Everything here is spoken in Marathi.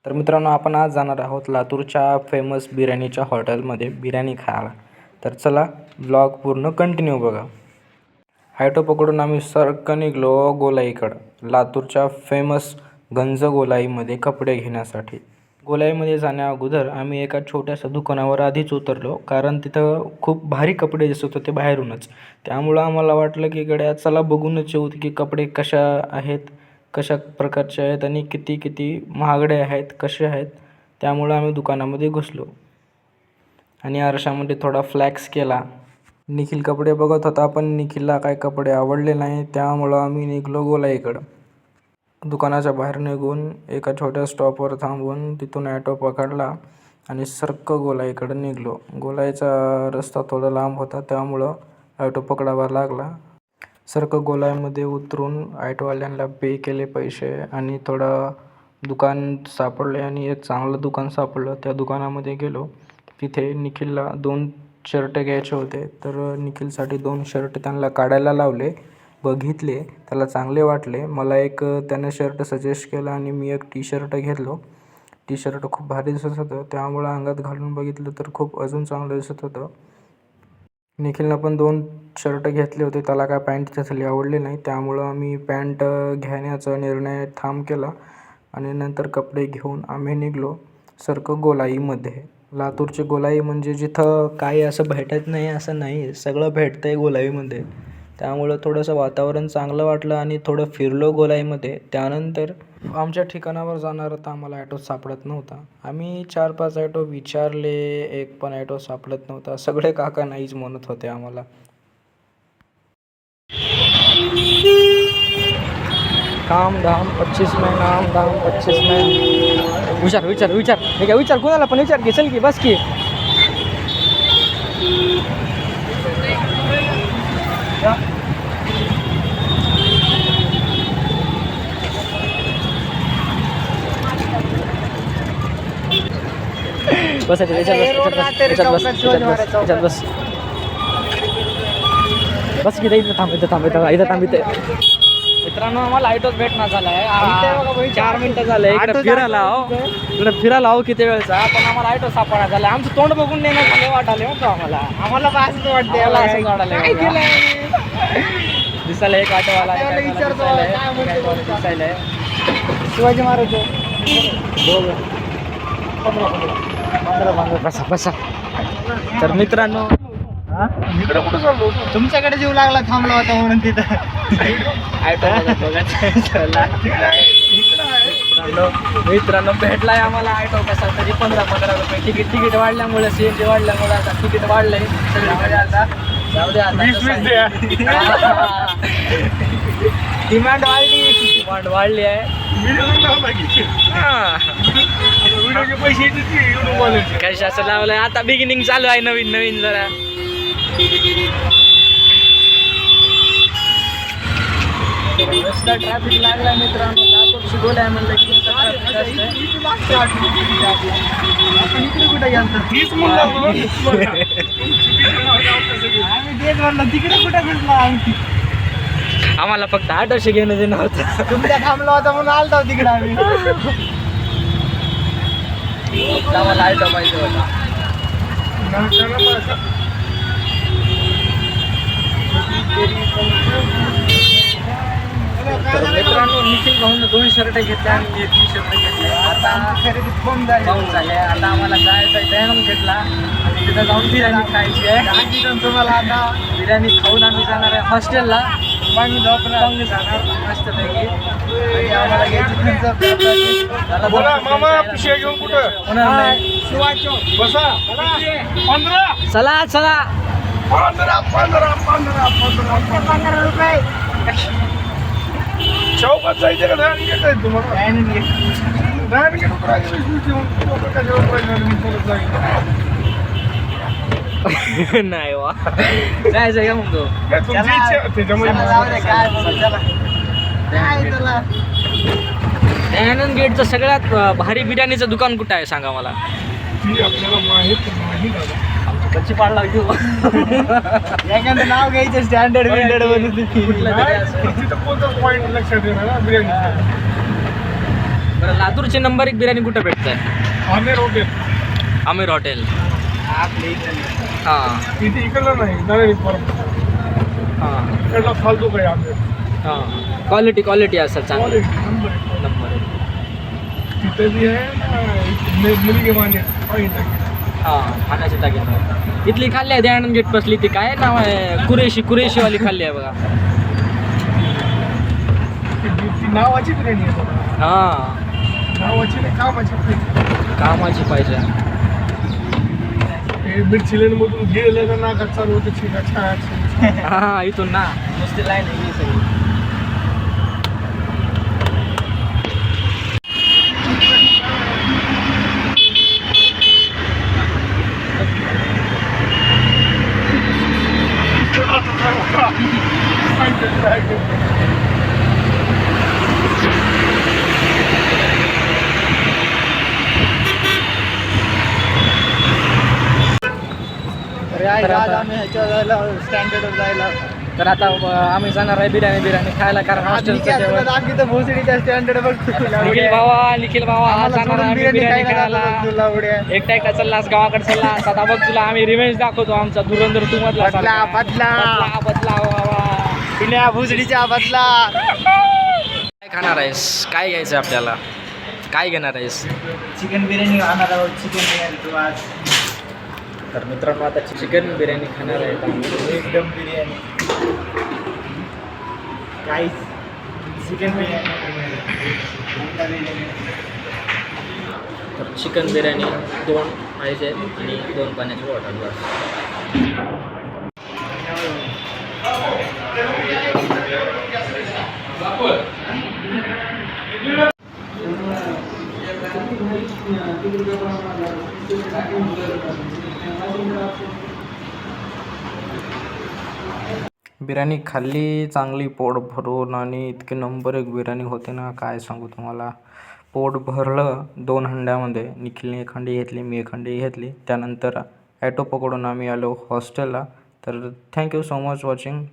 तर मित्रांनो, आपण आज जाणार आहोत लातूरच्या फेमस बिर्याणीच्या हॉटेलमध्ये बिर्याणी खायला. तर चला, ब्लॉग पूर्ण कंटिन्यू बघा. ॲटो पकडून आम्ही सरकन निघलो गोलाईकडं, लातूरच्या फेमस गंज गोलाईमध्ये कपडे घेण्यासाठी. गोलाईमध्ये जाण्या अगोदर आम्ही एका छोट्याशा दुकानावर आधीच उतरलो, कारण तिथं खूप भारी कपडे दिसत होते बाहेरूनच. त्यामुळं आम्हाला वाटलं की गड्या चला बघूनच येऊ की कपडे कशा आहेत, कशा प्रकारचे आहेत आणि किती किती महागडे आहेत, कसे आहेत. त्यामुळं आम्ही दुकानामध्ये घुसलो आणि आरशामध्ये थोडा फ्लॅक्स केला. निखिल कपडे बघत होता, पण निखिलला काय कपडे आवडले नाही. त्यामुळं आम्ही निघलो गोलाईकडं. दुकानाच्या बाहेर निघून एका छोट्या स्टॉपवर थांबून तिथून ॲटो पकडला आणि सरक गोलाईकडं निघलो. गोलाईचा रस्ता थोडा लांब होता, त्यामुळं ॲटो पकडावा लागला. सरक गोलाईमध्ये उतरून ॲटोवाल्यांना पे केले पैसे आणि थोडं दुकान सापडले आणि एक चांगलं दुकान सापडलं. त्या दुकानामध्ये गेलो. तिथे निखिलला 2 शर्ट घ्यायचे होते, तर निखिलसाठी 2 शर्ट त्यांना काढायला लावले, बघितले, त्याला चांगले वाटले. मला एक त्यानं शर्ट सजेस्ट केला आणि मी एक टी शर्ट घेतलो. टी शर्ट खूप भारी दिसत होतं, त्यामुळं अंगात घालून बघितलं तर खूप अजून चांगलं दिसत होतं. निखिलनं पण 2 शर्ट घेतले होते, त्याला काय पॅन्ट तसली आवडली नाही. त्यामुळं आम्ही पॅन्ट घेण्याचा निर्णय ठाम केला आणि नंतर कपडे घेऊन आम्ही निघलो सरक गोलाईमध्ये. लातूरची गोलाई म्हणजे जिथं काही असं भेटत नाही असं नाही, सगळं भेटतं आहे गोलाईमध्ये. त्यामुळं थोडंसं वातावरण चांगलं वाटलं आणि थोडं फिरलो गोलाईमध्ये. त्यानंतर आमच्या ठिकाणावर जाणार तर आम्हाला ॲटो सापडत नव्हता. आम्ही 4-5 ॲटो विचारले, एक पण ॲटो सापडत नव्हता. सगळे काका नाहीच म्हणत होते आम्हाला. काम धाम 25 में, नाम धाम 25 में. विचार विचार विचार हे काय विचार, कोणाला पण विचार की, चल की बस की. बस बस बस की, इथं थांब. मित्रांनो, आम्हाला ॲटोच भेटणार झाला आहे. 4 मिनटं झाले इकडे फिरायला हो किती वेळचा, पण आम्हाला ॲटो सापडा झाला. आमचं तोंड बघून नेणार झाले वाटाले म्हणतो आम्हाला असंच वाटते. असंच वाटायला दिसायला एक ऑटोवाला दिसायला शिवाजी महाराज. बसा. तर मित्रांनो, तुमच्याकडे जीव लागला, थांबला होता म्हणून तिथं. मित्रांनो भेटलाय आम्हाला ॲटो कसा तरी 15 रुपये. तिकीट वाढल्यामुळे, CNG वाढल्यामुळे आता तिकीट वाढलंय सगळीकडे. आता जाऊ द्या, डिमांड वाढली आहे. कशाचं लावलंय आता, बिगिनिंग चालू आहे नवीन जरा. रस्ता ट्रॅफिक लागलाय मित्रांनो. लातूर शिकवलाय म्हणलं की इकडे कुठे गेलं, तिकडे कुठे फिरला. आम्हाला फक्त ऑटोशी घेणं देणं होतं. तुमच्या थांबला होता म्हणून आलता तिकडे आम्ही. आम्हाला ऑटो पाहिजे होता. तर मित्रांनो, निखिल भाऊन 2 शर्ट घेतले आणि 3 शर्ट घेतले. आता खरेदी फोन झाले. आता आम्हाला जायचं दयानंद घेतला आणि तिथं जाऊन बिर्याणी खायची आहे. तुम्हाला आता बिर्याणी खाऊन आम्ही जाणार आहे हॉस्टेलला. पाणी जाणार मस्तपैकी. आणि आम्हाला मामा पिशव्या घेऊन कुठं होणार नाही. बसा. 15 चला 15 रुपये. चौकात जायचं का नाही घेताय तुम्हाला? नाही वा, जायचं का मग तो? दयानंद गेटचं सगळ्यात भारी बिर्याणीचं दुकान कुठं आहे सांगा मला. आपल्याला माहित नाही दादा. कच्ची पाड लागते. एखादं नाव घ्यायचं स्टँडर्ड बिल्डर मध्ये. कुठलं तरी असं. तिथं कोणतं पॉईंट लक्षात येणार ना बिर्याणी. बरं, लातूरची नंबर 1 बिर्याणी कुठं भेटते? Aamir hotel Aamir hotel. आपल्या इथं हां इथे इकडलं नाही नाही परत हां इकडला फालतू काही आमिर हां. क्वालिटी असेल चांगली. क्वालिटी नंबर एक. नंबर 1. तिथे बी आहे ना मुलगी माने पाहिजे हां खाण्याची टाकी इथली खाल्ली आहे दयानंद गेट बसली ती काय नाव आहे कुरेशीवाली खाल्ली आहे बघा. ती नावाची बिर्याणी आहे बघा. हां नावाची नाही कामाची बिर्याणी. कामाची पाहिजे. हे मिरची लेन मधून गेलं का नाकात चालू होतं छिका छान. हां इथून ना नुसती लाईन आहे ही सगळी. आज आम्ही ह्याच्या जायला स्टँडर्ड जायला तर आता आम्ही जाणार आहे बिर्याणी खायला कारण हॉस्टेलचं जेवण. दाखवतो भोसडीच्या स्टँडर्ड बघ निखिल भावा आज जाणार आहे आम्ही बिर्याणी खायला. एकटा चाललास गावाकडे चाललास आता बघ तुला आम्ही रिव्हेंज दाखवतो आमचा धुरंधर तू मधला बदला पुण्या भोसडीच्या बदला. काय खाणार आहेस? काय घ्यायचं आपल्याला? काय घेणार आहेस? चिकन बिर्याणी खाणार आहोत. चिकन बिर्याणी तू आज तर मित्रांनो आता चिकन बिर्याणी खाणार आहे एकदम बिर्याणी काहीच चिकन बिर्याणी. तर चिकन बिर्याणी 2 पाहिजे आणि 2 पाण्याची बॉटल बस. बिर्याणी खाल्ली चांगली पोट भरून आणि इतकी नंबर 1 बिर्याणी होते ना काय सांगू तुम्हाला. पोट भरलं 2 हंड्यामध्ये. निखिलने 1 हंडी घेतली मी 1 हंडी घेतली. त्यानंतर ॲटो पकडून आम्ही आलो हॉस्टेलला. तर थँक्यू सो मच वॉचिंग.